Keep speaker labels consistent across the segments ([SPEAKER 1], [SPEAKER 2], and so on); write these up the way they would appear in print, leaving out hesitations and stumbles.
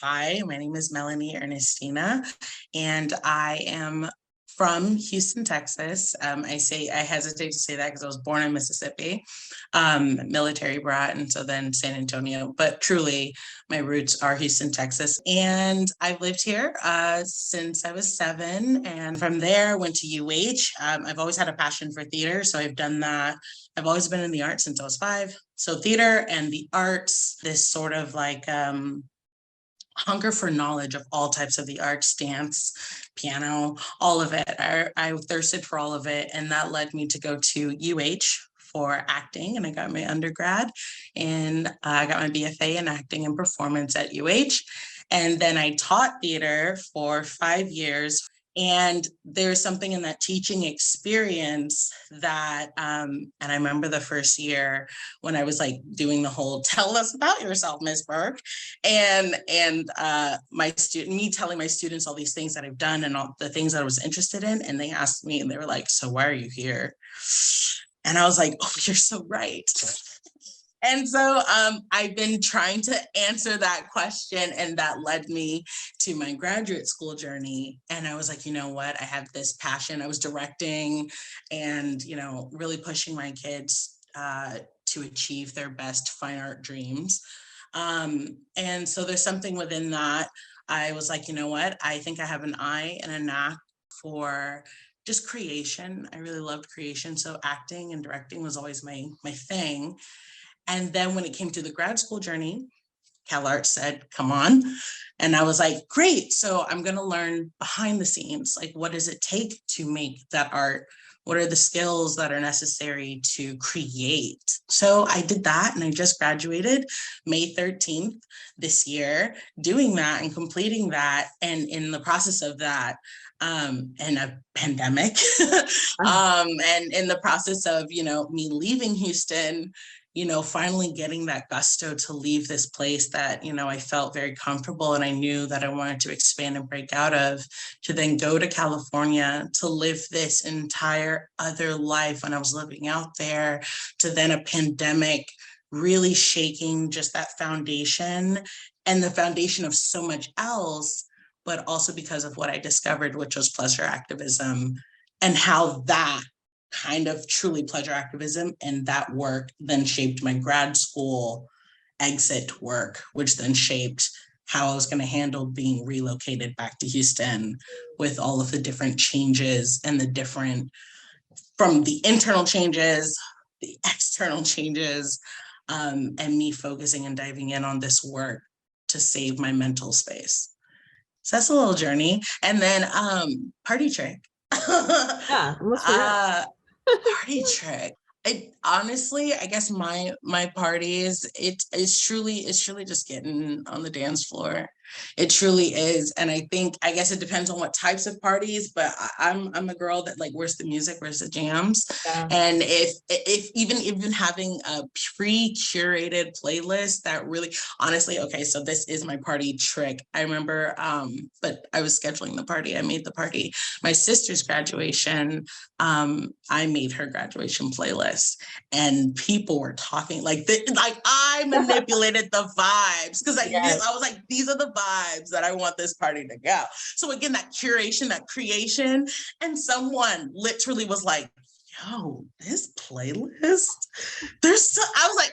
[SPEAKER 1] Hi, my name is Melanie Ernestina, and I am from Houston, Texas. I hesitate to say that because I was born in Mississippi, military brat, and so then San Antonio. But truly, my roots are Houston, Texas. And I've lived here since I was 7. And from there, went to UH. I've always had a passion for theater, so I've done that. I've always been in the arts since I was 5. So theater and the arts, this sort of like hunger for knowledge of all types of the arts, dance, piano, all of it. I thirsted for all of it. And that led me to go to UH for acting. And I got my undergrad and I got my BFA in acting and performance at UH. And then I taught theater for 5 years. And there's something in that teaching experience that, and I remember the first year when I was like doing the whole "tell us about yourself, Miss Burke," and me telling my students all these things that I've done and all the things that I was interested in, and they asked me, and they were like, "So why are you here?" And I was like, "Oh, you're so right." And so I've been trying to answer that question, and that led me to my graduate school journey. And I was like, you know what? I have this passion. I was directing and, really pushing my kids to achieve their best fine art dreams. And so there's something within that. I was like, you know what? I think I have an eye and a knack for just creation. I really loved creation. So acting and directing was always my thing. And then when it came to the grad school journey, CalArts said, come on. And I was like, great. So I'm going to learn behind the scenes. Like, what does it take to make that art? What are the skills that are necessary to create? So I did that, and I just graduated May 13th this year, doing that and completing that. And in the process of that, and a pandemic, and in the process of, me leaving Houston, finally getting that gusto to leave this place that, I felt very comfortable and I knew that I wanted to expand and break out of, to then go to California to live this entire other life when I was living out there, to then a pandemic really shaking just that foundation and the foundation of so much else, but also because of what I discovered, which was pleasure activism, and how that kind of truly pleasure activism and that work then shaped my grad school exit work, which then shaped how I was going to handle being relocated back to Houston with all of the different changes and from the internal changes, the external changes, and me focusing and diving in on this work to save my mental space. So that's a little journey. And then party trick.
[SPEAKER 2] Yeah,
[SPEAKER 1] Party trick. Honestly, I guess my parties, it's truly just getting on the dance floor. It truly is. And I guess it depends on what types of parties, but I'm a girl that like, where's the music, where's the jams? Yeah. And if even having a pre-curated playlist that really, honestly, okay, so this is my party trick. I remember, but I was scheduling the party. I made the party. My sister's graduation, I made her graduation playlist, and people were talking like I manipulated the vibes because I was like, these are the vibes that I want this party to go. So again, that curation, that creation, and someone literally was like, yo, this playlist, I was like,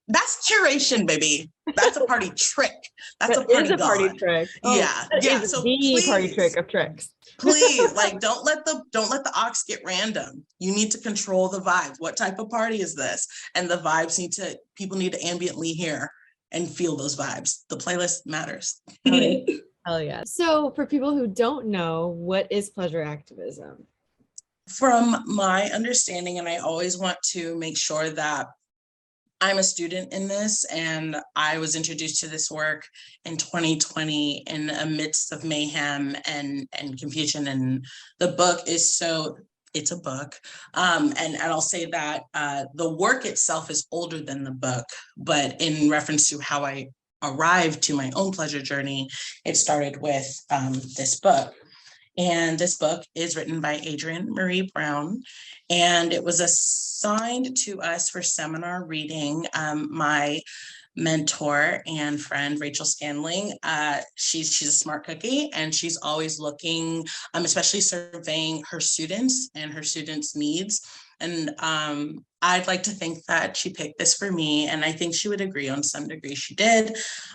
[SPEAKER 1] that's curation, baby. That's a party trick. That's a party
[SPEAKER 2] trick.
[SPEAKER 1] Oh, yeah.
[SPEAKER 2] So the party trick of tricks.
[SPEAKER 1] Please, like, don't let the ox get random. You need to control the vibes. What type of party is this? And the vibes people need to ambiently hear and feel those vibes. The playlist matters.
[SPEAKER 2] Hell yeah. So for people who don't know, what is pleasure activism?
[SPEAKER 1] From my understanding, and I always want to make sure that I'm a student in this, and I was introduced to this work in 2020 in the midst of mayhem and confusion. And the book is it's a book. And I'll say that the work itself is older than the book, but in reference to how I arrived to my own pleasure journey, it started with this book. And this book is written by Adrienne Maree Brown. and it was assigned to us for seminar reading. My mentor and friend, Rachel Scanling, she's a smart cookie, and she's always looking, especially surveying her students and her students' needs. And I'd like to think that she picked this for me, and I think she would agree on some degree she did.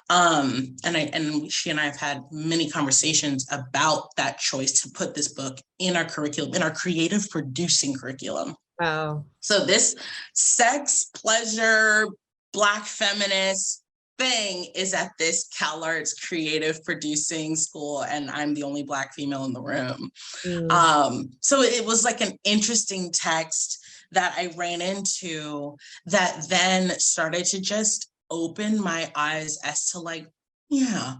[SPEAKER 1] And she and I have had many conversations about that choice to put this book in our curriculum, in our creative producing curriculum.
[SPEAKER 2] Wow.
[SPEAKER 1] So this sex, pleasure, Black feminist thing is at this CalArts creative producing school, and I'm the only Black female in the room. So it was like an interesting text that I ran into that then started to just open my eyes as to like, yeah,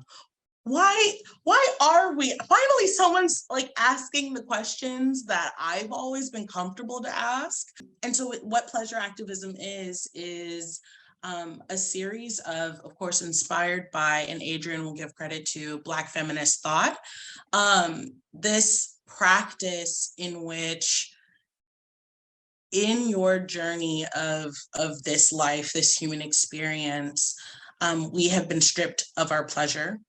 [SPEAKER 1] why are we finally someone's like asking the questions that I've always been comfortable to ask. And so what pleasure activism is a series of course, inspired by, and Adrienne will give credit to, Black feminist thought. This practice in which in your journey of this life, this human experience, we have been stripped of our pleasure,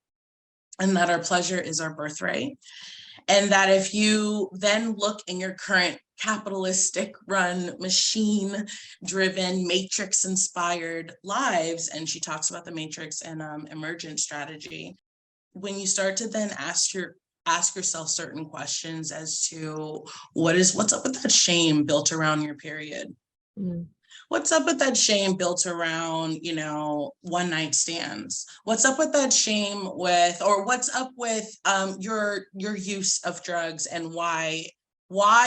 [SPEAKER 1] and that our pleasure is our birthright. And that if you then look in your current capitalistic run, machine driven, matrix inspired lives, and she talks about the matrix and emergent strategy, when you start to then ask yourself certain questions as to what's up with that shame built around your period. What's up with that shame built around, one night stands? What's up with that shame with, or what's up with your use of drugs, and why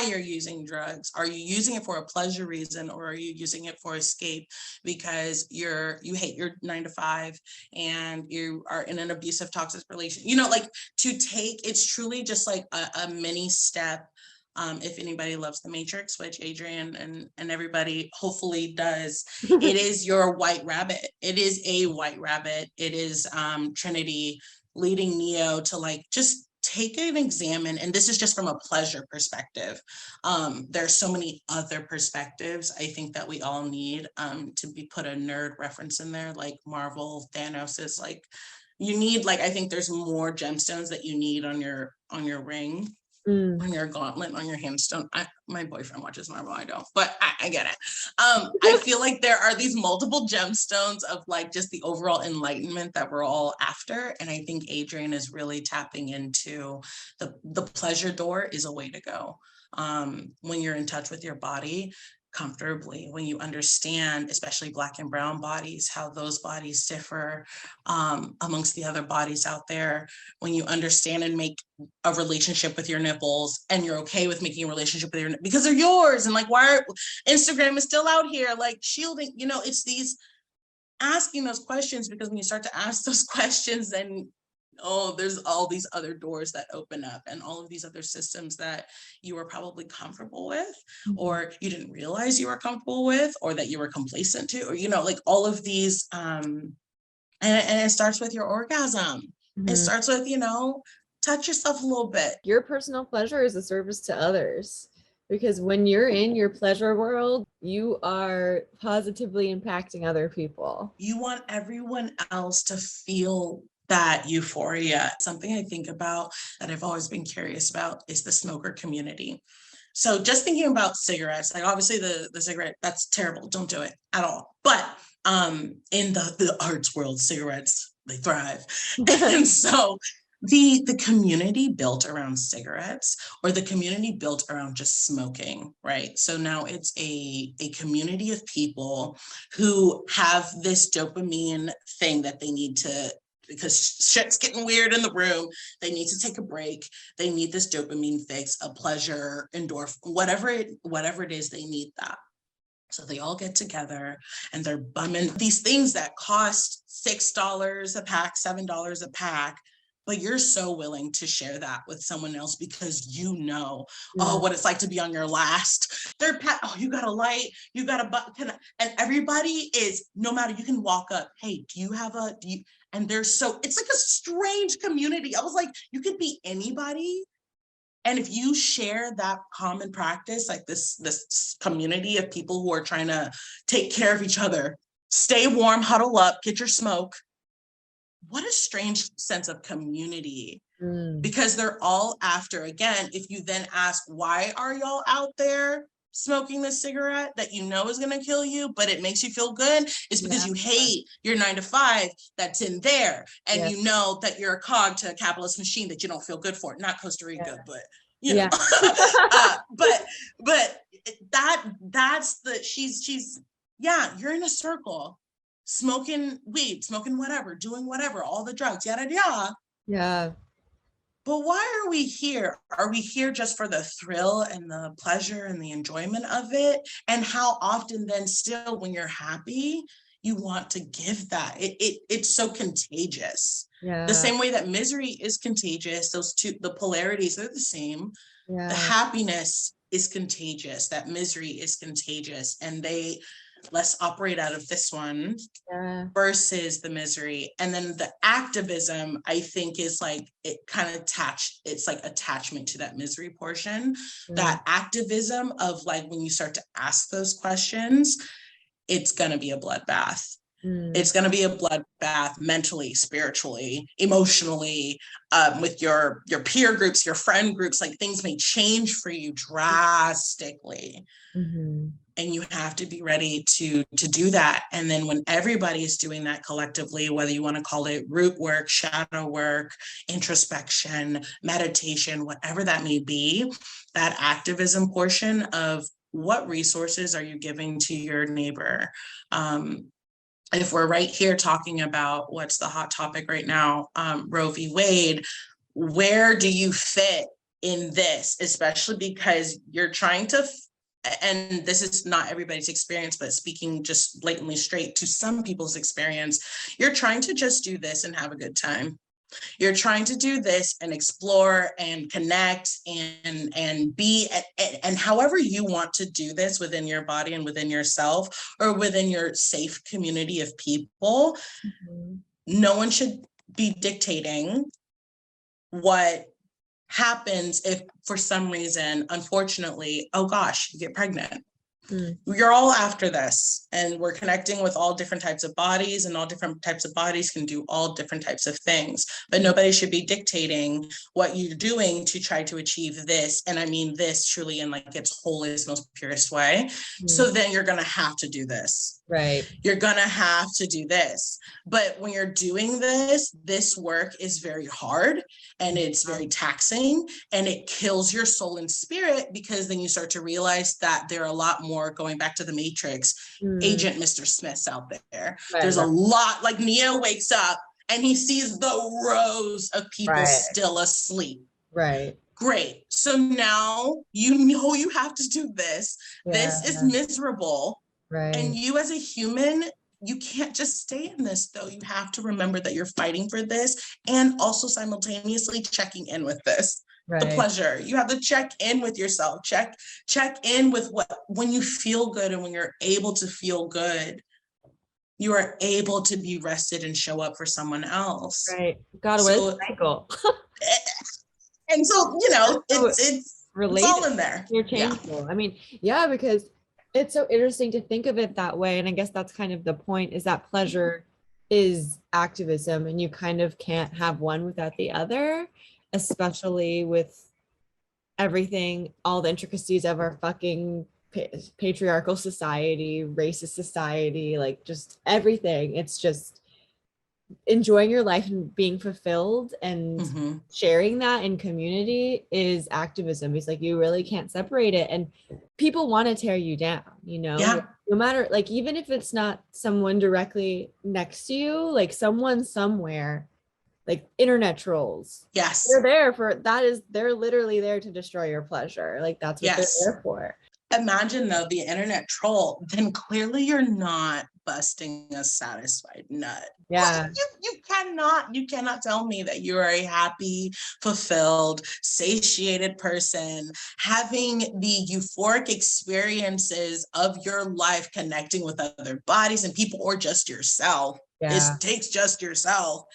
[SPEAKER 1] you're using drugs? Are you using it for a pleasure reason, or are you using it for escape because you hate your 9 to 5 and you are in an abusive, toxic relation? It's truly just like a mini step. If anybody loves The Matrix, which Adrienne and everybody hopefully does, it is your white rabbit. It is a white rabbit. It is Trinity leading Neo to like just take an examine, and this is just from a pleasure perspective. There's so many other perspectives I think that we all need to be put a nerd reference in there, like Marvel, Thanos is like, you need, like, I think there's more gemstones that you need on your ring, on your gauntlet, on your handstone. My boyfriend watches Marvel, I don't, but I get it. I feel like there are these multiple gemstones of like just the overall enlightenment that we're all after. And I think Adrienne is really tapping into the pleasure door is a way to go. When you're in touch with your body comfortably, when you understand, especially Black and brown bodies, how those bodies differ amongst the other bodies out there, when you understand and make a relationship with your nipples, and you're okay with making a relationship with your because they're yours, and like, why Instagram is still out here like shielding, it's these asking those questions, because when you start to ask those questions, then there's all these other doors that open up, and all of these other systems that you were probably comfortable with, or you didn't realize you were comfortable with, or that you were complacent to, or like all of these and it starts with your orgasm. It starts with touch yourself a little bit.
[SPEAKER 2] Your personal pleasure is a service to others, because when you're in your pleasure world, you are positively impacting other people.
[SPEAKER 1] You want everyone else to feel that euphoria. Something I think about that I've always been curious about is the smoker community. So just thinking about cigarettes, like obviously the cigarette, that's terrible. Don't do it at all. But in the arts world, cigarettes, they thrive. And so the community built around cigarettes, or the community built around just smoking, right? So now it's a community of people who have this dopamine thing that they need to, because shit's getting weird in the room, they need to take a break. They need this dopamine fix, a pleasure, endorphin, whatever it is, they need that. So they all get together and they're bumming these things that cost $6 a pack, $7 a pack, but you're so willing to share that with someone else because what it's like to be on your last. You got a light, you got a and everybody is, no matter, you can walk up, hey, and it's like a strange community. I was like, you could be anybody And if you share that common practice, like this community of people who are trying to take care of each other, stay warm, huddle up, get your smoke, what a strange sense of community. Because they're all after, again, if you then ask, why are y'all out there smoking this cigarette that you know is going to kill you, but it makes you feel good? It's because you hate your 9 to 5 that's in there. And you know that you're a cog to a capitalist machine that you don't feel good for. Not Costa Rica, but you know, but that's the, she's, you're in a circle, smoking weed, smoking whatever, doing whatever, all the drugs, yada, yada.
[SPEAKER 2] Yeah.
[SPEAKER 1] But why are we here? Are we here just for the thrill and the pleasure and the enjoyment of it? And how often then still when you're happy, you want to give that? It's so contagious.
[SPEAKER 2] Yeah.
[SPEAKER 1] The same way that misery is contagious, those two, the polarities are the same.
[SPEAKER 2] Yeah.
[SPEAKER 1] The happiness is contagious, that misery is contagious. And let's operate out of this one versus the misery. And then the activism, I think, is like, it kind of it's like attachment to that misery portion. That activism of like, when you start to ask those questions, it's going to be a bloodbath. It's going to be a bloodbath mentally, spiritually, emotionally, with your peer groups, your friend groups. Like, things may change for you drastically. And you have to be ready to do that. And then when everybody is doing that collectively, whether you want to call it root work, shadow work, introspection, meditation, whatever that may be, that activism portion of what resources are you giving to your neighbor? If we're right here talking about what's the hot topic right now, Roe v. Wade, where do you fit in this? Especially because you're trying to, and this is not everybody's experience, but speaking just blatantly straight to some people's experience, you're trying to just do this and have a good time. You're trying to do this and explore and connect and be, and however you want to do this within your body and within yourself or within your safe community of people. No one should be dictating what happens if for some reason, unfortunately, oh gosh, you get pregnant. You're all after this, and we're connecting with all different types of bodies, and all different types of bodies can do all different types of things, but nobody should be dictating what you're doing to try to achieve this. And I mean this truly in like its wholest, most purest way. So then you're going to have to do this.
[SPEAKER 2] Right.
[SPEAKER 1] You're going to have to do this. But when you're doing this work is very hard, and it's very taxing, and it kills your soul and spirit, because then you start to realize that there are a lot more, going back to the Matrix, Agent Mr. Smiths out there. There's a lot, like Neo wakes up and he sees the rows of people still asleep.
[SPEAKER 2] Right.
[SPEAKER 1] Great. So now you know you have to do this. This is miserable.
[SPEAKER 2] Right.
[SPEAKER 1] And you as a human, you can't just stay in this though. You have to remember that you're fighting for this, and also simultaneously checking in with this. The pleasure. You have to check in with yourself. Check in with when you feel good, and when you're able to feel good, you are able to be rested and show up for someone else.
[SPEAKER 2] Right. God, what is a cycle?
[SPEAKER 1] And so, you know, it's related. It's all in there.
[SPEAKER 2] You're changeable. I mean, because it's so interesting to think of it that way. And I guess that's kind of the point, is that pleasure is activism, and you kind of can't have one without the other, especially with everything, all the intricacies of our fucking patriarchal society, racist society, like just everything. It's just enjoying your life and being fulfilled, and sharing that in community is activism. It's like, you really can't separate it, and people want to tear you down, you know, no matter, like, even if it's not someone directly next to you, like someone somewhere, like internet trolls.
[SPEAKER 1] Yes.
[SPEAKER 2] They're there for that. They're literally there to destroy your pleasure. Like, that's what they're there for.
[SPEAKER 1] Imagine though, the internet troll, then clearly you're not busting a satisfied nut.
[SPEAKER 2] Yeah.
[SPEAKER 1] You cannot tell me that you are a happy, fulfilled, satiated person, having the euphoric experiences of your life, connecting with other bodies and people, or just yourself. It takes just yourself,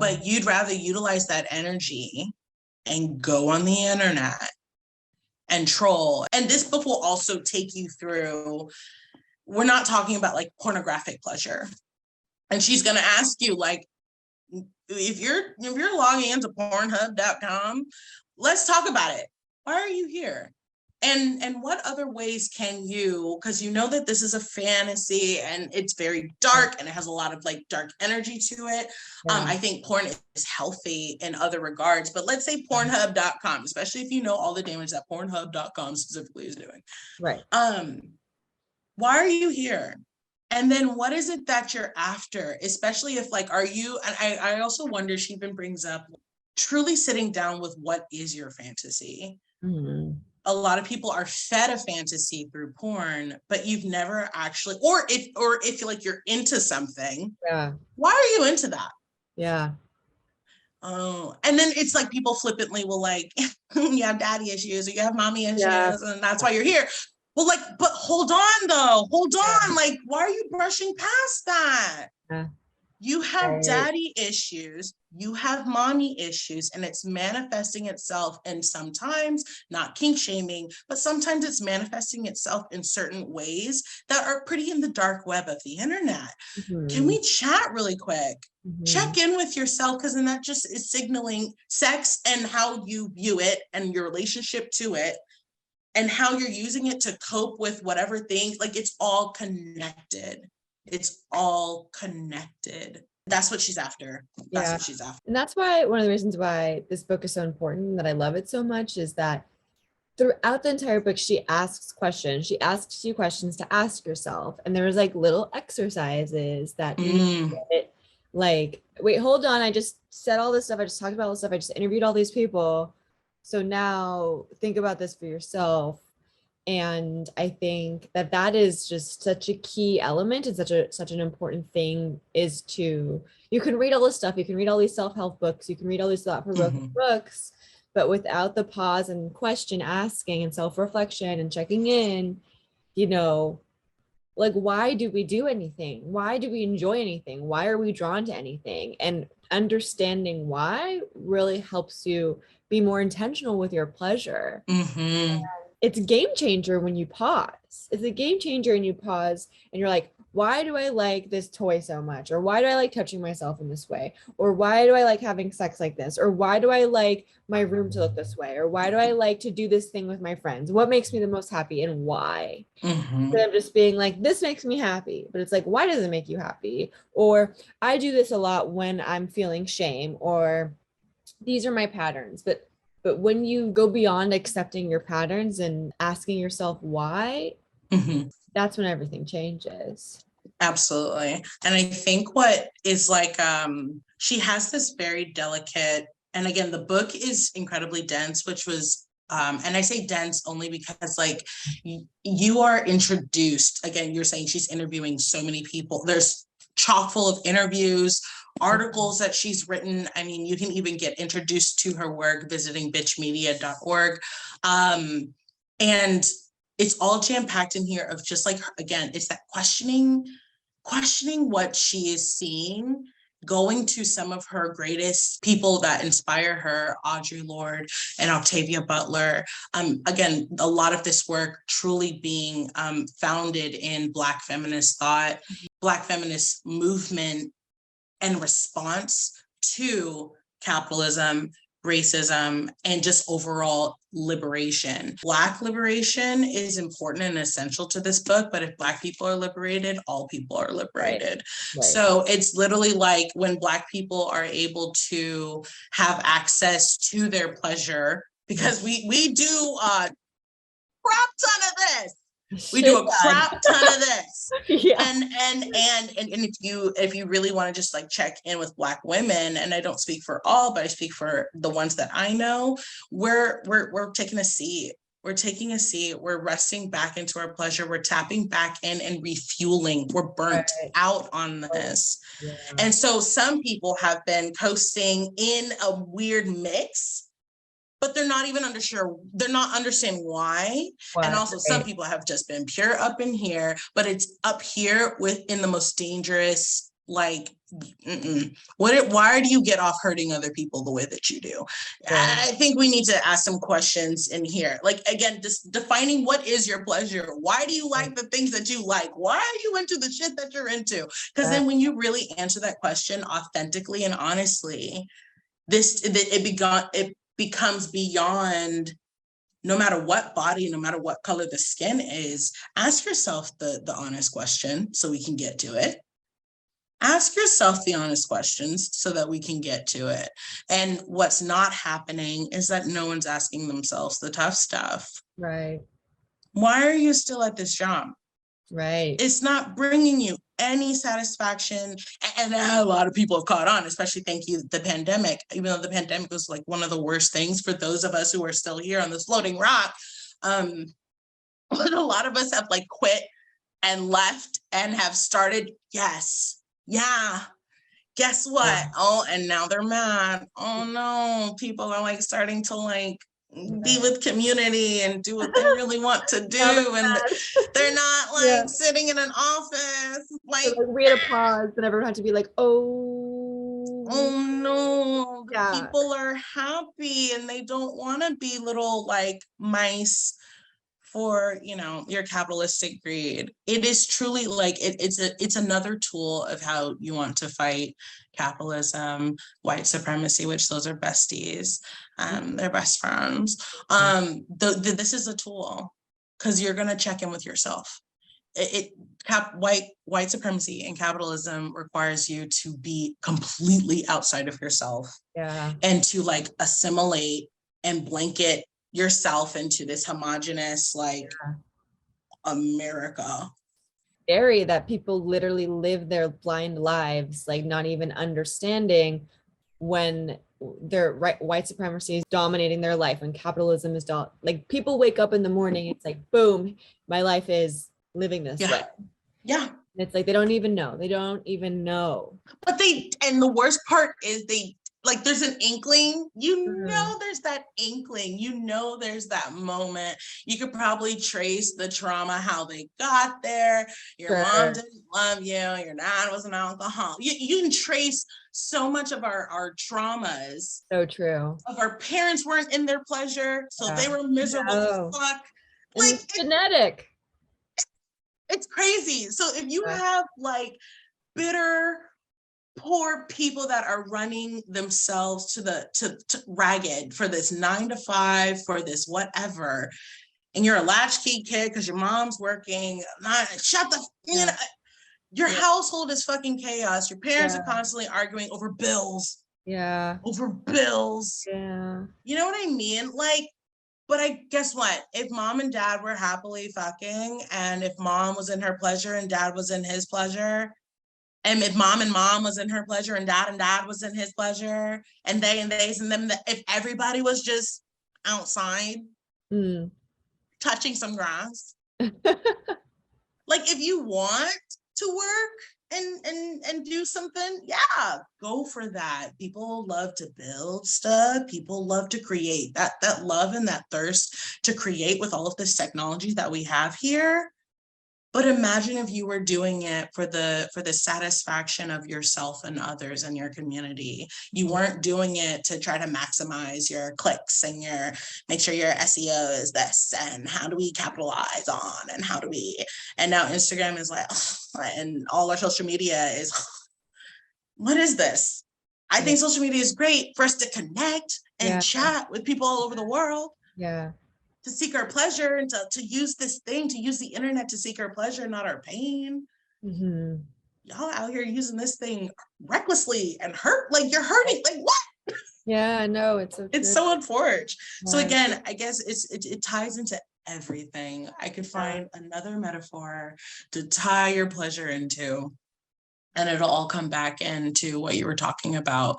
[SPEAKER 1] but you'd rather utilize that energy and go on the internet and troll. And this book will also take you through, we're not talking about like pornographic pleasure. And she's going to ask you, like, if you're logging into pornhub.com, let's talk about it. Why are you here? And what other ways can you, because you know that this is a fantasy and it's very dark and it has a lot of like dark energy to it.
[SPEAKER 2] Yeah.
[SPEAKER 1] I think porn is healthy in other regards, but let's say pornhub.com, especially if you know all the damage that pornhub.com specifically is doing.
[SPEAKER 2] Right.
[SPEAKER 1] Why are you here? And then what is it that you're after? Especially if like, are you, and I also wonder, she even brings up truly sitting down with what is your fantasy?
[SPEAKER 2] Mm-hmm.
[SPEAKER 1] A lot of people are fed a fantasy through porn, but you've never actually, or if like you're into something,
[SPEAKER 2] yeah,
[SPEAKER 1] why are you into that?
[SPEAKER 2] Yeah.
[SPEAKER 1] Oh, and then it's like people flippantly will like, you have daddy issues or you have mommy issues,
[SPEAKER 2] Yeah.
[SPEAKER 1] and that's why you're here. Well, like, but hold on though, hold on. Like, why are you brushing past that?
[SPEAKER 2] Yeah.
[SPEAKER 1] You have
[SPEAKER 2] Right.
[SPEAKER 1] daddy issues, you have mommy issues, and it's manifesting itself. And sometimes, not kink shaming, but sometimes it's manifesting itself in certain ways that are pretty in the dark web of the internet.
[SPEAKER 2] Mm-hmm.
[SPEAKER 1] Can we chat really quick?
[SPEAKER 2] Mm-hmm.
[SPEAKER 1] Check in with yourself, because then that just is signaling sex and how you view it and your relationship to it and how you're using it to cope with whatever things, like it's all connected. It's all connected. That's what she's after. That's what she's after.
[SPEAKER 2] And that's why one of the reasons why this book is so important and that I love it so much is that throughout the entire book, she asks questions. She asks you questions to ask yourself. And there was like little exercises that like, wait, hold on. I just said all this stuff. I just talked about all this stuff. I just interviewed all these people. So now think about this for yourself. And I think that that is just such a key element and such an important thing is to, you can read all this stuff, you can read all these self-help books, you can read all these thought-provoking books, but without the pause and question asking and self-reflection and checking in, you know, like, why do we do anything? Why do we enjoy anything? Why are we drawn to anything? And understanding why really helps you be more intentional with your pleasure. It's a game changer when you pause. It's a game changer and you pause and you're like, why do I like this toy so much? Or why do I like touching myself in this way? Or why do I like having sex like this? Or why do I like my room to look this way? Or why do I like to do this thing with my friends? What makes me the most happy and why? Instead of just being like, this makes me happy. But it's like, why does it make you happy? Or I do this a lot when I'm feeling shame, or these are my patterns. But when you go beyond accepting your patterns and asking yourself why, that's when everything changes.
[SPEAKER 1] Absolutely. And I think what is like, she has this very delicate, and again, the book is incredibly dense, which was, and I say dense only because like you are introduced, again, you're saying she's interviewing so many people. There's chock full of interviews, articles that she's written. I mean, you can even get introduced to her work visiting bitchmedia.org. And it's all jam-packed in here of just like, again, it's that questioning what she is seeing, going to some of her greatest people that inspire her, Audre Lorde and Octavia Butler. Again, a lot of this work truly being founded in Black feminist thought, Black feminist movement and response to capitalism, racism, and just overall liberation. Black liberation is important and essential to this book, but if Black people are liberated, all people are liberated. Right. So it's literally like when Black people are able to have access to their pleasure, because we do a crap ton of this. We do a crap ton of this. And if you really want to just like check in with Black women, and I don't speak for all, but I speak for the ones that I know, we're taking a seat. We're taking a seat. We're resting back into our pleasure. We're tapping back in and refueling. We're burnt out on this. Yeah. And so some people have been coasting in a weird mix, but they're not even they're not understanding why. And also some people have just been pure up in here, but it's up here within the most dangerous Like, why do you get off hurting other people the way that you do?
[SPEAKER 2] Right.
[SPEAKER 1] I think we need to ask some questions in here. Like, again, just defining what is your pleasure. Why do you like the things that you like? Why are you into the shit that you're into? Because then when you really answer that question authentically and honestly, it becomes beyond, no matter what body, no matter what color the skin is. Ask yourself the honest question so we can get to it. Ask yourself the honest questions so that we can get to it. And what's not happening is that no one's asking themselves the tough stuff.
[SPEAKER 2] Right.
[SPEAKER 1] Why are you still at this job?
[SPEAKER 2] Right.
[SPEAKER 1] It's not bringing you any satisfaction. And a lot of people have caught on, especially thank you, the pandemic, even though the pandemic was like one of the worst things for those of us who are still here on this floating rock. But a lot of us have like quit and left and have started. Yes. Yeah. Guess what?
[SPEAKER 2] Yeah.
[SPEAKER 1] Oh, and now they're mad. Oh no, people are like starting to like be with community and do what they really want to do. And they're not like sitting in an office. Like,
[SPEAKER 2] we had a pause and everyone had to be like, oh
[SPEAKER 1] no, people are happy and they don't want to be little like mice for, your capitalistic greed. It is truly like it's another tool of how you want to fight capitalism, white supremacy, which those are besties, they're best friends. This is a tool because you're gonna check in with yourself. White supremacy and capitalism requires you to be completely outside of yourself, and to like assimilate and blanket yourself into this homogenous America.
[SPEAKER 2] Scary that people literally live their blind lives, like not even understanding when their white supremacy is dominating their life and capitalism is like people wake up in the morning, it's like boom, my life is living this way.
[SPEAKER 1] Yeah.
[SPEAKER 2] It's like they don't even know.
[SPEAKER 1] But and the worst part is there's an inkling, there's that inkling, there's that moment. You could probably trace the trauma, how they got there. Your mom didn't love you. Your dad was an alcoholic. You can trace so much of our traumas.
[SPEAKER 2] So true.
[SPEAKER 1] Of our parents weren't in their pleasure, so they were miserable as fuck. Like
[SPEAKER 2] it's genetic.
[SPEAKER 1] It's crazy. So if you have bitter, poor people that are running themselves to ragged for this 9 to 5, for this whatever, and you're a latchkey kid because your mom's working, your household is fucking chaos. Your parents are constantly arguing over bills. Over bills. You know what I mean? But guess what? If mom and dad were happily fucking, and if mom was in her pleasure and dad was in his pleasure, and if mom was in her pleasure and dad was in his pleasure, and they and theys and them, if everybody was just outside touching some grass, if you want to work and do something, go for that. People love to build stuff. People love to create. That love and that thirst to create with all of this technology that we have here. But imagine if you were doing it for the satisfaction of yourself and others in your community. You weren't doing it to try to maximize your clicks and make sure your SEO is this, and how do we capitalize on, and now Instagram is and all our social media is, what is this? I think social media is great for us to connect and chat with people all over the world. To seek our pleasure and to use the internet to seek our pleasure, not our pain. Y'all out here using this thing recklessly and you're hurting. What?
[SPEAKER 2] No, it's
[SPEAKER 1] so unfortunate. So again, I guess it ties into everything. I could find another metaphor to tie your pleasure into, and it'll all come back into what you were talking about.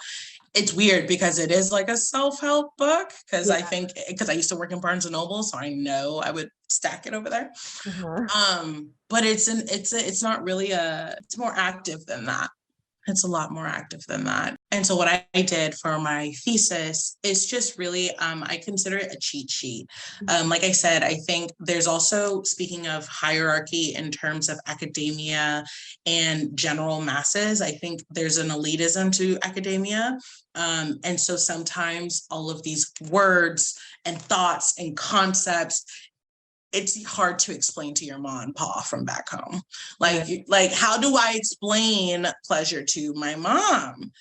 [SPEAKER 1] It's weird because it is like a self-help book, because I think, because I used to work in Barnes and Noble, so I know I would stack it over there. But it's not really it's more active than that. It's a lot more active than that. And so what I did for my thesis is just really, I consider it a cheat sheet. Like I said, I think there's also, speaking of hierarchy in terms of academia and general masses, I think there's an elitism to academia. And so sometimes all of these words and thoughts and concepts, it's hard to explain to your mom and pa from back home. Like, how do I explain pleasure to my mom?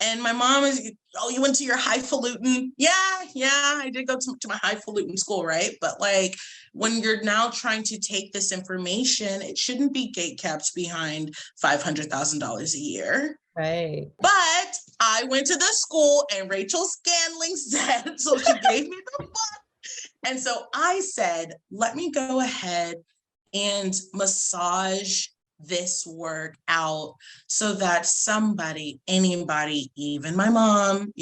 [SPEAKER 1] And my mom is, oh, you went to your highfalutin? Yeah, I did go to my highfalutin school, right? But like, when you're now trying to take this information, it shouldn't be gatekept behind $500,000 a year.
[SPEAKER 2] Right.
[SPEAKER 1] But I went to the school and Rachel Scanling said, so she gave me the book. And so I said, let me go ahead and massage this work out so that somebody, anybody, even my mom,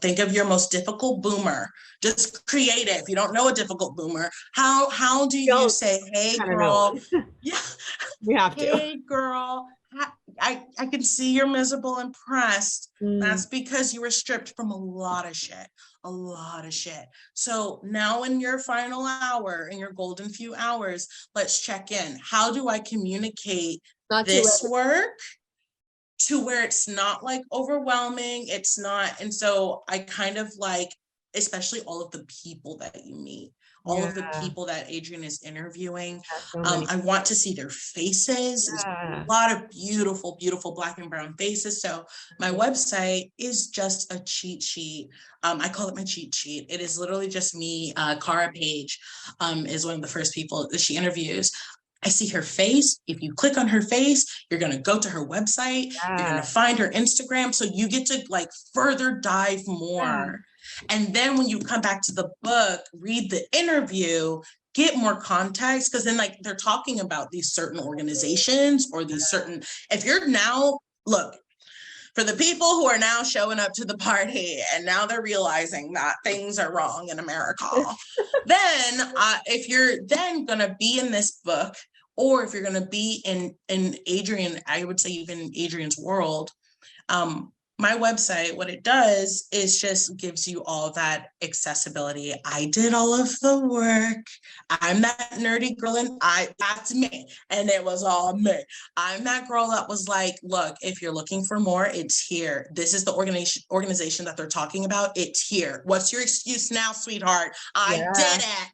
[SPEAKER 1] think of your most difficult boomer, just create it. If you don't know a difficult boomer, how do you say, hey girl, yeah,
[SPEAKER 2] we have to.
[SPEAKER 1] Hey girl, I can see you're miserable and pressed. That's because you were stripped from a lot of shit. So now in your final hour, in your golden few hours, let's check in. How do I communicate this work to where it's not like overwhelming? It's not. And so I kind of like, especially all of the people that you meet, all of the people that Adrienne is interviewing. I want to see their faces. A lot of beautiful, beautiful Black and brown faces. So my website is just a cheat sheet. I call it my cheat sheet. It is literally just me. Cara Page is one of the first people that she interviews. I see her face. If you click on her face, you're going to go to her website. You're going to find her Instagram. So you get to like further dive more. And then when you come back to the book, read the interview, get more context, because then like they're talking about these certain organizations or these certain, if you're now, look, for the people who are now showing up to the party and now they're realizing that things are wrong in America, then if you're then going to be in this book, or if you're going to be in Adrienne, I would say even Adrienne's world, my website, what it does is just gives you all that accessibility. I did all of the work. I'm that nerdy girl, and that's me. And it was all me. I'm that girl that was like, look, if you're looking for more, it's here. This is the organization that they're talking about. It's here. What's your excuse now, sweetheart? I did it.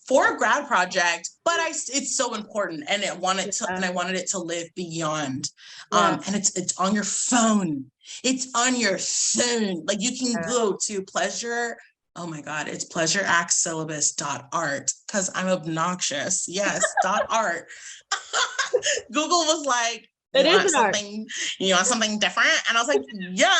[SPEAKER 1] For a grad project, but it's so important, and I wanted it to live beyond. And it's on your phone. It's on your phone. Like you can go to Pleasure. Oh my God, it's pleasureactsyllabus.art because I'm obnoxious. Yes, .art. Google was like, you want something different? And I was like, yeah.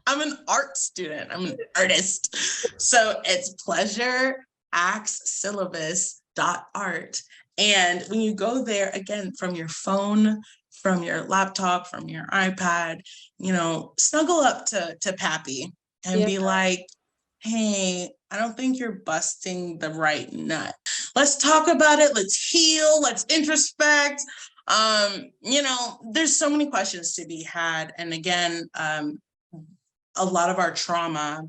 [SPEAKER 1] I'm an art student. I'm an artist. So it's pleasureactsyllabus.art. And when you go there, again, from your phone, from your laptop, from your iPad, snuggle up to Pappy and be like, hey, I don't think you're busting the right nut. Let's talk about it. Let's heal. Let's introspect. There's so many questions to be had. And again, a lot of our trauma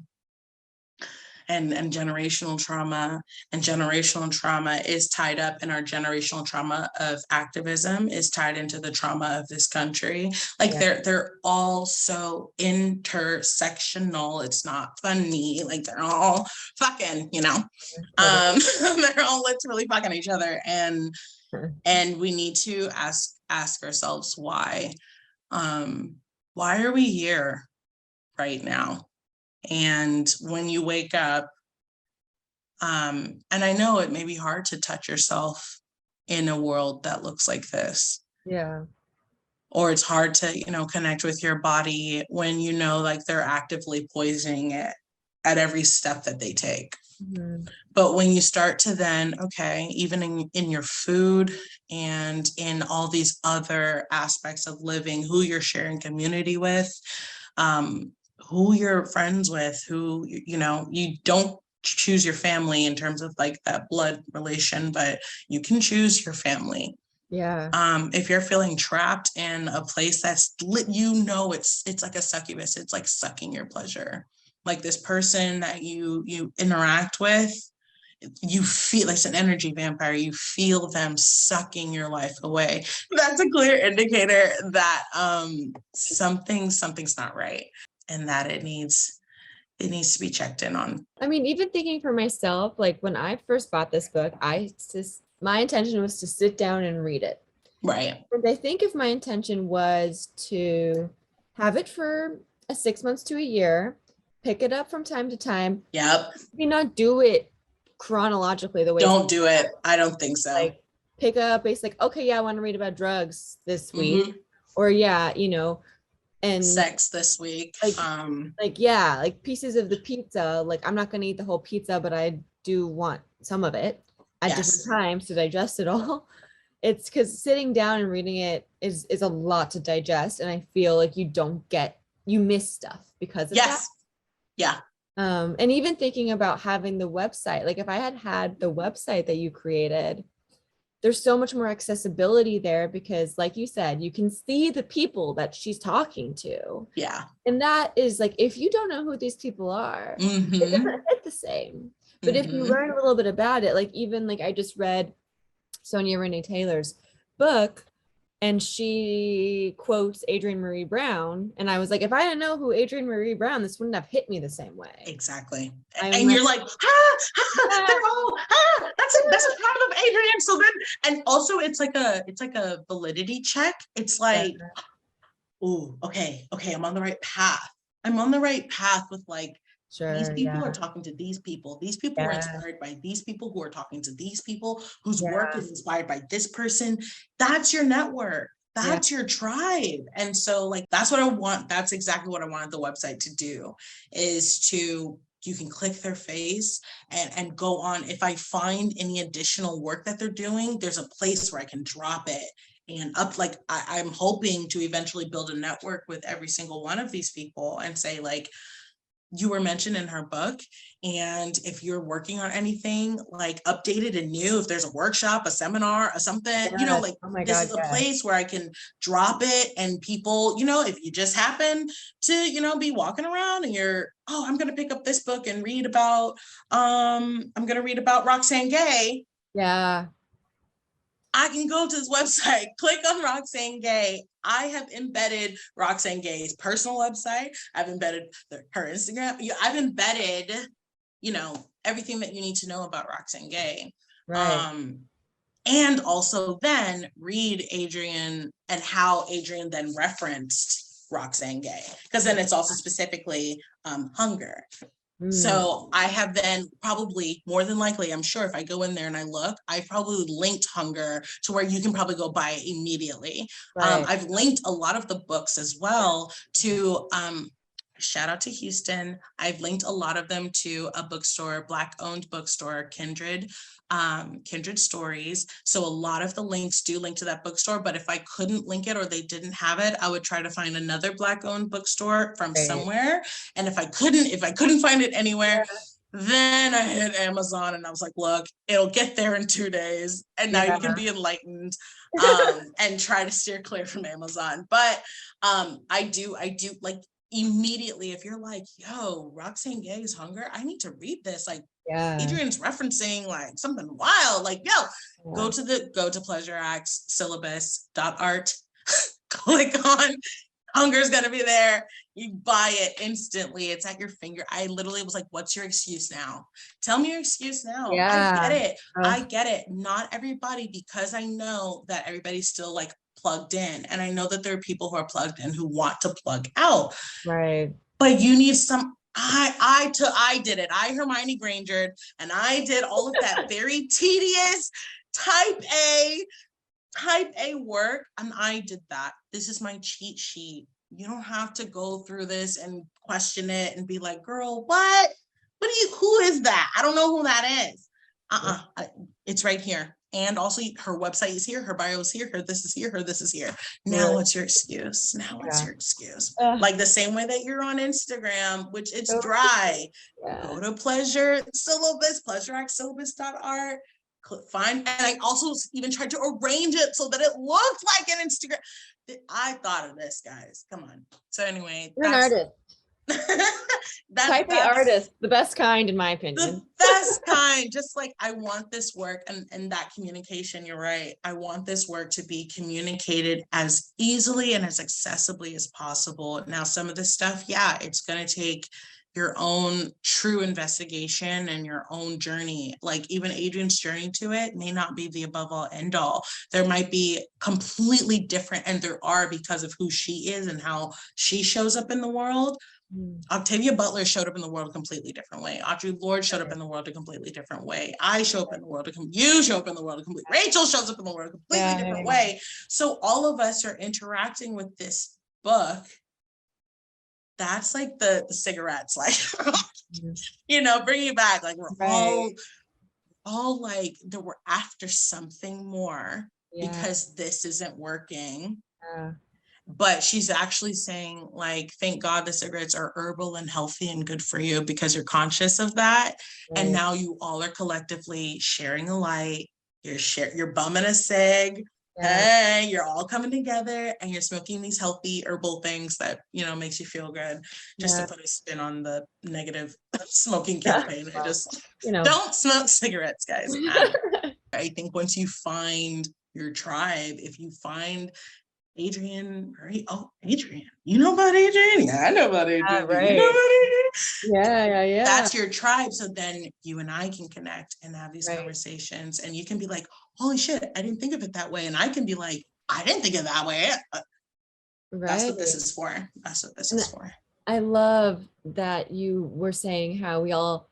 [SPEAKER 1] and generational trauma is tied up in our generational trauma of activism, is tied into the trauma of this country. Like they're all so intersectional. It's not funny. Like they're all fucking, they're all literally fucking each other. And we need to ask ourselves why are we here right now? And when you wake up, and I know it may be hard to touch yourself in a world that looks like this.
[SPEAKER 2] Yeah.
[SPEAKER 1] Or it's hard to, connect with your body when like they're actively poisoning it at every step that they take. Mm-hmm. But when you start to then, even in your food and in all these other aspects of living, who you're sharing community with, who you're friends with, who, you don't choose your family in terms of like that blood relation, but you can choose your family.
[SPEAKER 2] Yeah.
[SPEAKER 1] If you're feeling trapped in a place that's lit, you know, it's like a succubus. It's like sucking your pleasure. Like this person that you interact with, you feel like it's an energy vampire. You feel them sucking your life away. That's a clear indicator that something's not right, and that it needs to be checked in on.
[SPEAKER 2] I mean, even thinking for myself, like when I first bought this book, my intention was to sit down and read it.
[SPEAKER 1] Right.
[SPEAKER 2] And I think if my intention was to have it for 6 months to a year, pick it up from time to time,
[SPEAKER 1] Yep.
[SPEAKER 2] maybe not do it chronologically the way
[SPEAKER 1] Don't do it. I don't think so.
[SPEAKER 2] like pick up, it's like, okay, yeah, I want to read about drugs this week.
[SPEAKER 1] Mhm.
[SPEAKER 2] Or yeah, you know, and
[SPEAKER 1] Sex this week.
[SPEAKER 2] like yeah, like pieces of the pizza. Like I'm not gonna eat the whole pizza, but I do want some of it at
[SPEAKER 1] Yes.
[SPEAKER 2] different times to digest it all. It's because sitting down and reading it is a lot to digest, and I feel like you miss stuff because of that.
[SPEAKER 1] Yes. Yeah.
[SPEAKER 2] And even thinking about having the website, like if I had the website that you created, there's so much more accessibility there because, like you said, you can see the people that she's talking to.
[SPEAKER 1] Yeah.
[SPEAKER 2] And that is like, if you don't know who these people are, it
[SPEAKER 1] Mhm.
[SPEAKER 2] doesn't hit the same. But if you
[SPEAKER 1] Mhm.
[SPEAKER 2] learn a little bit about it, like even like I just read Sonia Renee Taylor's book, and she quotes Adrienne Maree Brown. And I was like, if I didn't know who Adrienne Maree Brown, this wouldn't have hit me the same way.
[SPEAKER 1] Exactly.
[SPEAKER 2] I'm
[SPEAKER 1] And
[SPEAKER 2] like,
[SPEAKER 1] you're like, they're all, that's a part of Adrienne. So then, and also it's like a validity check. It's like, oh, okay, I'm on the right path. I'm on the right path with like, these
[SPEAKER 2] sure,
[SPEAKER 1] people
[SPEAKER 2] yeah,
[SPEAKER 1] are talking to these people. These people were
[SPEAKER 2] yeah,
[SPEAKER 1] inspired by these people who are talking to these people whose work
[SPEAKER 2] yeah,
[SPEAKER 1] is inspired by this person. That's your network.
[SPEAKER 2] yeah,
[SPEAKER 1] That's your tribe. And so like, that's what I want. That's exactly what I wanted the website to do, is to, you can click their face and go on. If I find any additional work that they're doing, there's a place where I can drop it and up. Like I'm hoping to eventually build a network with every single one of these people and say like, you were mentioned in her book, and if you're working on anything, like updated and new, if there's a workshop, a seminar, or something, you know, like
[SPEAKER 2] oh my
[SPEAKER 1] this
[SPEAKER 2] God,
[SPEAKER 1] is a place where I can drop it, and people, you know, if you just happen to, you know, be walking around and you're, oh, I'm gonna pick up this book and read about I'm gonna read about Roxane Gay.
[SPEAKER 2] yeah,
[SPEAKER 1] I can go to this website, click on Roxane Gay. I have embedded Roxane Gay's personal website. I've embedded her Instagram. I've embedded, you know, everything that you need to know about Roxane Gay.
[SPEAKER 2] right,
[SPEAKER 1] And also then read Adrienne and how Adrienne then referenced Roxane Gay, because then it's also specifically hunger. So I have then probably, more than likely, I'm sure if I go in there and I look, I probably linked hunger to where you can probably go buy it immediately.
[SPEAKER 2] right,
[SPEAKER 1] I've linked a lot of the books as well to shout out to Houston. I've linked a lot of them to a bookstore, Black owned bookstore, Kindred Stories. So a lot of the links do link to that bookstore, but if I couldn't link it or they didn't have it, I would try to find another Black owned bookstore from somewhere. And if I couldn't find it anywhere, then I hit Amazon and I was like, look, it'll get there in 2 days. And now you can be enlightened and try to steer clear from Amazon. But I do like immediately, if you're like, yo, Roxane Gay's Hunger, I need to read this. Like, Adrienne's referencing like something wild. Like, yo, go to Pleasure Acts syllabus.art, click on Hunger's gonna be there. You buy it instantly. It's at your finger. I literally was like, what's your excuse now? Tell me your excuse now. I get it. I get it. Not everybody, because I know that everybody's still like plugged in. And I know that there are people who are plugged in who want to plug out.
[SPEAKER 2] right.
[SPEAKER 1] But you need some. I did it. I Hermione Grangered, and I did all of that very tedious type A work, and I did that. This is my cheat sheet. You don't have to go through this and question it and be like, girl, who is that? I don't know who that is. It's right here. And also her website is here, her bio is here, her this is here, her this is here. Now what's your excuse? Like the same way that you're on Instagram, which it's dry. Go to Pleasure Syllabus, pleasureactsyllabus.art. find, and I also even tried to arrange it so that it looked like an Instagram. I thought of this, guys. Come on. So anyway,
[SPEAKER 2] You're an artist. Type A artist, the best kind, in my opinion.
[SPEAKER 1] The best kind. Just like, I want this work and that communication, you're right. I want this work to be communicated as easily and as accessibly as possible. Now, some of this stuff, yeah, it's going to take your own true investigation and your own journey. Like even Adrienne's journey to it may not be the above all end all. There might be completely different, and there are, because of who she is and how she shows up in the world. Octavia Butler showed up in the world a completely different way. Audre Lorde showed up in the world a completely different way. I show up in the world you show up in the world a completely. Rachel shows up in the world a completely different way. So all of us are interacting with this book. That's like the cigarettes, like, you know, bringing it back. Like we're all like that. We're after something more because this isn't working. But she's actually saying, like, thank God the cigarettes are herbal and healthy and good for you because you're conscious of that. And now you all are collectively sharing a light. You're bumming a cig. Hey, you're all coming together and you're smoking these healthy herbal things that, you know, makes you feel good. Just to put a spin on the negative smoking campaign. I just, you know, don't smoke cigarettes, guys. I think once you find your tribe, if you find Adrienne, right? Oh, Adrienne. You know about Adrienne? Yeah, I know about Adrienne.
[SPEAKER 2] Right.
[SPEAKER 1] You know about Adrienne?
[SPEAKER 2] Yeah.
[SPEAKER 1] That's your tribe. So then you and I can connect and have these conversations, and you can be like, holy shit, I didn't think of it that way. And I can be like, I didn't think of it that way. That's what this is for. That's what this is for.
[SPEAKER 2] I love that you were saying how we all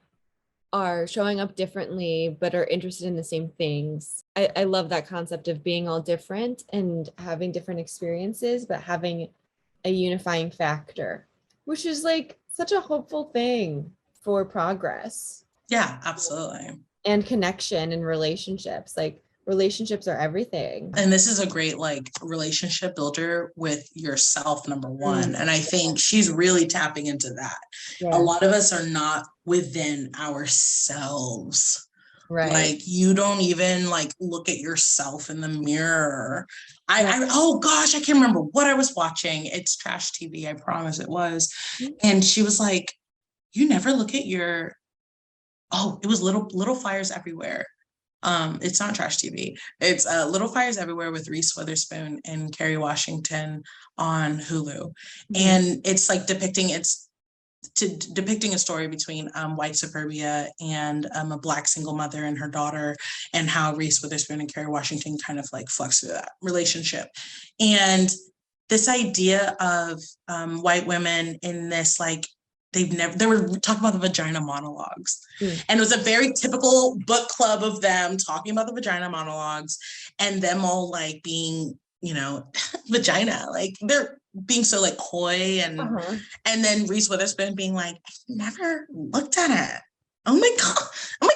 [SPEAKER 2] are showing up differently, but are interested in the same things. I love that concept of being all different and having different experiences, but having a unifying factor, which is like such a hopeful thing for progress.
[SPEAKER 1] Yeah, absolutely.
[SPEAKER 2] And connection and relationships. Like relationships are everything.
[SPEAKER 1] And this is a great like relationship builder with yourself, number one. And I think she's really tapping into that. A lot of us are not within ourselves. Like you don't even like look at yourself in the mirror. I oh gosh, I can't remember what I was watching. It's trash TV, I promise it was. And she was like, you never look at your, it was Little Fires Everywhere. It's not trash TV. It's Little Fires Everywhere with Reese Witherspoon and Kerry Washington on Hulu. And it's like depicting a story between white suburbia and a Black single mother and her daughter, and how Reese Witherspoon and Kerry Washington kind of like flux through that relationship. And this idea of white women in this, like, they were talking about the vagina monologues. And it was a very typical book club of them talking about the vagina monologues and them all like being, you know, vagina, like they're being so like coy and then Reese Witherspoon being like, I never looked at it. Oh my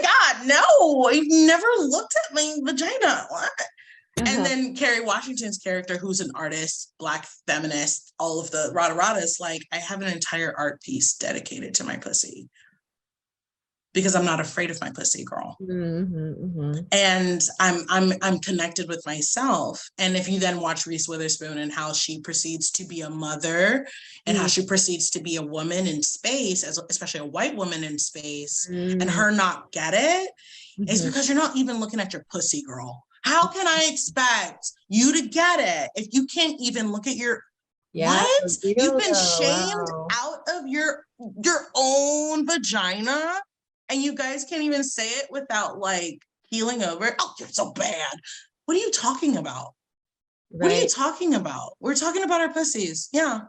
[SPEAKER 1] God, no, I've never looked at my vagina. What? And then Kerry Washington's character, who's an artist, Black feminist, all of the rada-radas, like, I have an entire art piece dedicated to my pussy because I'm not afraid of my pussy, girl. And I'm connected with myself. And if you then watch Reese Witherspoon and how she proceeds to be a mother and how she proceeds to be a woman in space, especially a white woman in space, and her not get it, it's because you're not even looking at your pussy, girl. How can I expect you to get it if you can't even look at your what? You've been shamed out of your own vagina, and you guys can't even say it without like healing over it. Oh, you're so bad. What are you talking about? What are you talking about? We're talking about our pussies. Yeah.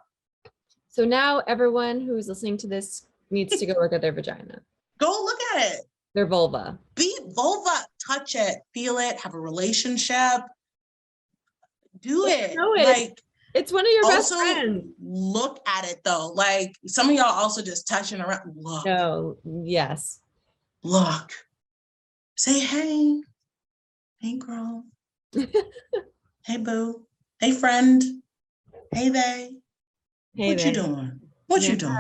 [SPEAKER 2] So now everyone who's listening to this needs to go look at their vagina.
[SPEAKER 1] Go look at it.
[SPEAKER 2] Their vulva.
[SPEAKER 1] Be vulva, touch it, feel it, have a relationship. Do it. Like,
[SPEAKER 2] it's one of your best friends.
[SPEAKER 1] Look at it though. Like some of y'all also just touching around. Look.
[SPEAKER 2] No, yes.
[SPEAKER 1] Look. Say hey. Hey girl. Hey boo. Hey friend. Hey they.
[SPEAKER 2] Hey
[SPEAKER 1] what
[SPEAKER 2] they.
[SPEAKER 1] You doing? What you doing?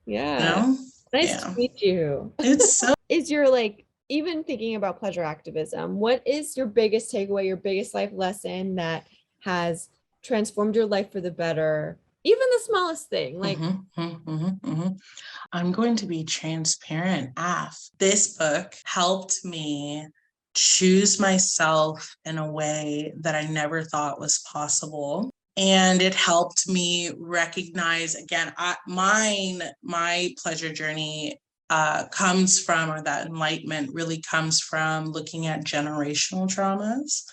[SPEAKER 2] Yeah.
[SPEAKER 1] You know?
[SPEAKER 2] Nice to meet you.
[SPEAKER 1] It's so
[SPEAKER 2] is your like even thinking about pleasure activism, what is your biggest takeaway, your biggest life lesson that has transformed your life for the better? Even the smallest thing, like
[SPEAKER 1] I'm going to be transparent. This book helped me choose myself in a way that I never thought was possible. And it helped me recognize, again, my pleasure journey comes from, or that enlightenment really comes from looking at generational traumas.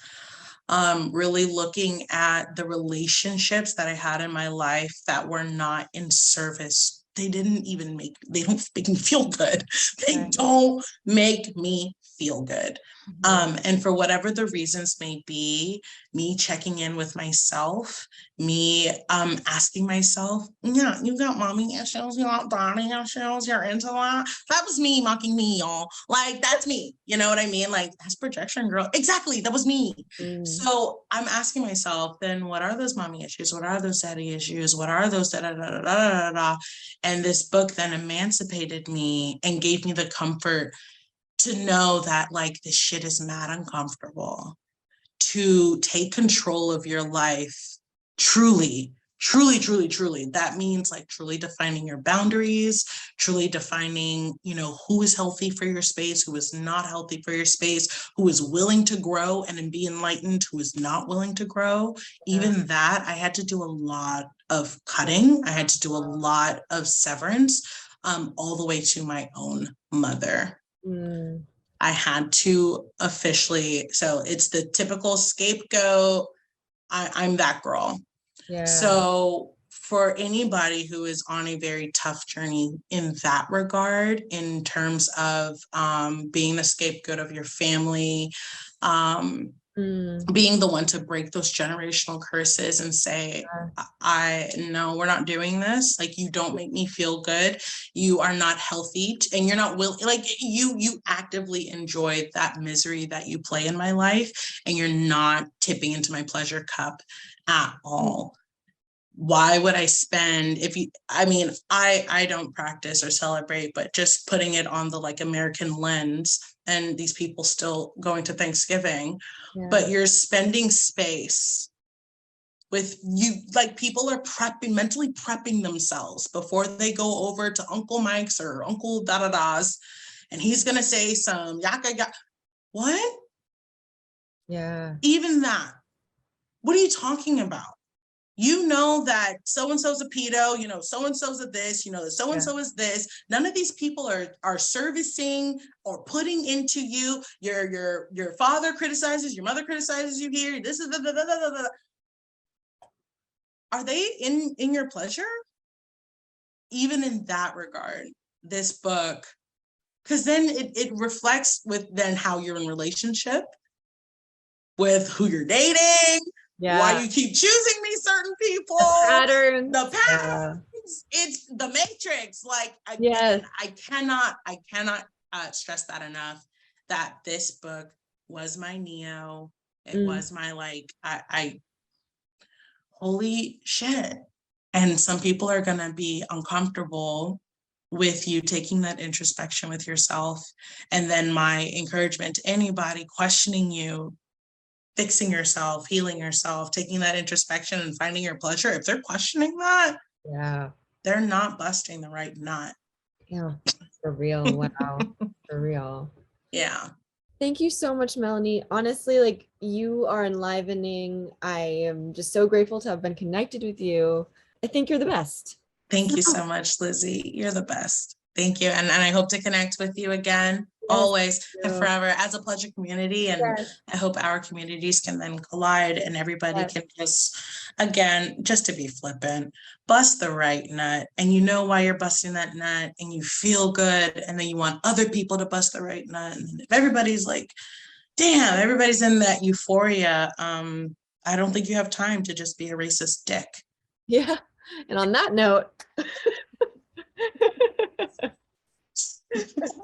[SPEAKER 1] Really looking at the relationships that I had in my life that were not in service. They don't make me feel good. They
[SPEAKER 2] right.
[SPEAKER 1] don't make me feel good.
[SPEAKER 2] Mhm.
[SPEAKER 1] And for whatever the reasons may be, me checking in with myself, me asking myself, yeah, you got mommy issues, you got daddy issues, you're into that. That was me mocking me, y'all. Like, that's me. You know what I mean? Like, that's projection, girl. Exactly. That was me.
[SPEAKER 2] Mm.
[SPEAKER 1] So I'm asking myself, then what are those mommy issues? What are those daddy issues? What are those da da da da da da da? And this book then emancipated me and gave me the comfort to know that, like, this shit is mad uncomfortable. To take control of your life truly, truly, truly, truly. That means, like, truly defining your boundaries, truly defining, who is healthy for your space, who is not healthy for your space, who is willing to grow and be enlightened, who is not willing to grow. Even that, I had to do a lot of cutting. I had to do a lot of severance, all the way to my own mother.
[SPEAKER 2] Mm.
[SPEAKER 1] I had to officially, so it's the typical scapegoat. I'm that girl.
[SPEAKER 2] Yeah.
[SPEAKER 1] So for anybody who is on a very tough journey in that regard, in terms of being the scapegoat of your family, being the one to break those generational curses and say, no, we're not doing this. Like, you don't make me feel good. You are not healthy, and you're not willing, like, you actively enjoy that misery that you play in my life, and you're not tipping into my pleasure cup at all. Why would I spend, I don't practice or celebrate, but just putting it on the, like, American lens, and these people still going to Thanksgiving, but you're spending space with you, like, people are mentally prepping themselves before they go over to Uncle Mike's or Uncle da-da-da's, and he's going to say some yaka yaka. What?
[SPEAKER 2] Yeah.
[SPEAKER 1] Even that. What are you talking about? You know that so-and-so's a pedo, so-and-so's a this, that so-and-so is this. None of these people are servicing or putting into you. Your father criticizes, your mother criticizes you here. This is Are they in your pleasure? Even in that regard, this book, because then it reflects with then how you're in relationship, with who you're dating, why you keep choosing these certain people, the patterns. It's the matrix. Like, I cannot stress that enough, that this book was my Neo. It was my, like, I holy shit. And some people are going to be uncomfortable with you taking that introspection with yourself. And then my encouragement to anybody questioning you, fixing yourself, healing yourself, taking that introspection and finding your pleasure, if they're questioning that, they're not busting the right nut.
[SPEAKER 2] Yeah, for real. Wow. For real.
[SPEAKER 1] Yeah.
[SPEAKER 2] Thank you so much, Melanie. Honestly, like, you are enlivening. I am just so grateful to have been connected with you. I think you're the best.
[SPEAKER 1] Thank you so much, Lizzie. You're the best. Thank you. And I hope to connect with you again, always and forever, as a pleasure community. And I hope our communities can then collide, and everybody can just, again, just to be flippant, bust the right nut. And you know why you're busting that nut, and you feel good. And then you want other people to bust the right nut. And if everybody's like, damn, everybody's in that euphoria, I don't think you have time to just be a racist dick.
[SPEAKER 2] Yeah. And on that note,